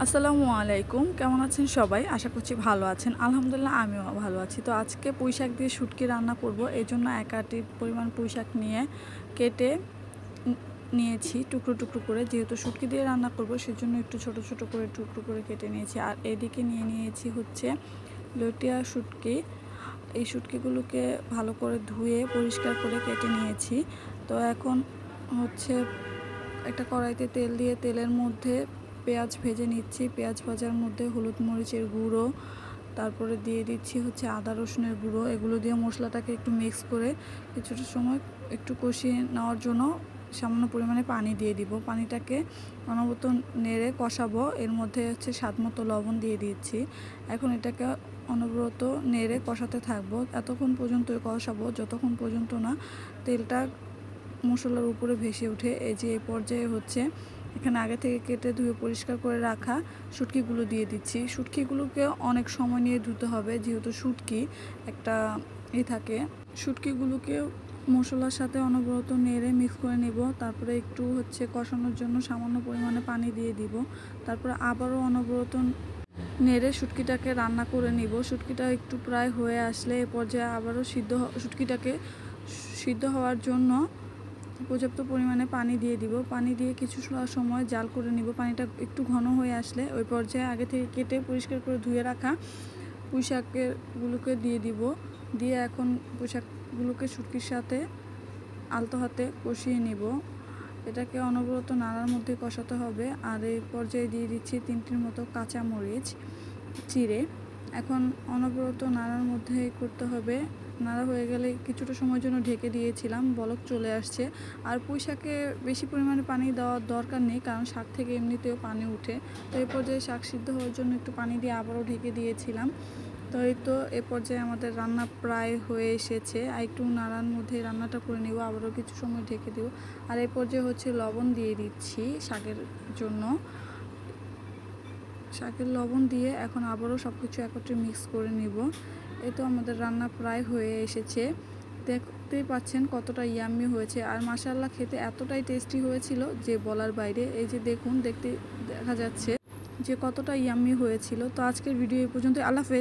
আসসালামু আলাইকুম, কেমন আছেন সবাই? আশা করছি ভালো আছেন। আলহামদুলিল্লাহ আমিও ভালো আছি। তো আজকে পুঁইশাক দিয়ে শুটকি রান্না করব। এজন্য 1 আটি পরিমাণ পুঁইশাক নিয়ে কেটে নিয়েছি টুকরো টুকরো করে। যেহেতু শুটকি দিয়ে রান্না করব সেজন্য একটু ছোট ছোট করে টুকরো করে কেটে নিয়েছি। আর এদিকে নিয়ে নিয়েছি হচ্ছে লটিয়া শুটকি। এই শুটকিগুলোকে ভালো করে ধুয়ে পরিষ্কার করে কেটে নিয়েছি। তো এখন হচ্ছে একটা কড়াইতে তেল দিয়ে তেলের মধ্যে পেঁয়াজ ভেজে নিচ্ছি। পেঁয়াজ ভাজার মধ্যে হলুদ মরিচের গুঁড়ো, তারপরে দিয়ে দিচ্ছি হচ্ছে আদা রসুনের গুঁড়ো। এগুলো দিয়ে মশলাটাকে একটু মিক্স করে কিছুটা সময় একটু কষিয়ে নেওয়ার জন্য সামান্য পরিমাণে পানি দিয়ে দিব। পানিটাকে অনবরত নেড়ে কষাবো। এর মধ্যে হচ্ছে স্বাদমতো লবণ দিয়ে দিচ্ছি। এখন এটাকে অনবরত নেড়ে কষাতে থাকবো। এতক্ষণ পর্যন্ত কষাবো যতক্ষণ পর্যন্ত না তেলটা মশলার উপরে ভেসে ওঠে। এই যে এই পর্যায়ে হচ্ছে এখানে আগে থেকে কেটে ধুয়ে পরিষ্কার করে রাখা শুটকিগুলো দিয়ে দিচ্ছি। শুটকিগুলোকে অনেক সময় নিয়ে ধুতে হবে, যেহেতু শুটকি একটা থাকে। শুটকিগুলোকে মশলার সাথে অনবরত নেড়ে মিক্স করে নেব। তারপরে একটু হচ্ছে কষানোর জন্য সামান্য পরিমাণে পানি দিয়ে দিব। তারপরে আবারও অনবরত নেড়ে শুটকিটাকে রান্না করে নিব। শুটকিটা একটু প্রায় হয়ে আসলে এ পর্যায়ে আবারও শুটকিটাকে সিদ্ধ হওয়ার জন্য পর্যাপ্ত পরিমাণে পানি দিয়ে দিব। পানি দিয়ে কিছু সময় জাল করে নিব। পানিটা একটু ঘন হয়ে আসলে ওই পর্যায়ে আগে থেকে কেটে পরিষ্কার করে ধুয়ে রাখা পুঁইশাকগুলোকে দিয়ে দিব। দিয়ে এখন পুঁইশাকগুলোকে শুটকির সাথে আলতো হাতে কষিয়ে নিব। এটাকে অনবরত নাড়ার মধ্যে কষাতে হবে। আর এই পর্যায়ে দিয়ে দিচ্ছি 3টির মতো কাঁচামরিচ চিড়ে। এখন অনবরত নাড়ার মধ্যে করতে হবে। নাড়া হয়ে গেলে কিছুটা সময়ের জন্য ঢেকে দিয়েছিলাম, বলক চলে আসছে। আর পুঁইশাকে বেশি পরিমাণে পানি দেওয়ার দরকার নেই, কারণ শাক থেকে এমনিতেও পানি উঠে। তো এই পর্যায়ে শাক সিদ্ধ হওয়ার জন্য একটু পানি দিয়ে আবারও ঢেকে দিয়েছিলাম। তো এই তো এ পর্যায়ে আমাদের রান্না প্রায় হয়ে এসেছে। আর একটু নাড়ার মধ্যে রান্নাটা করে নেব, আবারও কিছু সময় ঢেকে দেব। আর এই পর্যায়ে হচ্ছে লবণ দিয়ে দিচ্ছি শাকের জন্য। শাকের লবণ দিয়ে এখন আবারও সব কিছু একত্রে মিক্স করে নিব। এই তো আমাদের রান্না প্রায় হয়ে এসেছে। দেখতেই পাচ্ছেন কতটা ইয়াম্মি হয়েছে। আর মাশাআল্লাহ খেতে এতটাই টেস্টি হয়েছিল যে বলার বাইরে। এই যে দেখুন, দেখা যাচ্ছে যে কতটা ইয়াম্মি হয়েছিল। তো আজকের ভিডিও এই পর্যন্ত। আল্লাহ হাফেজ।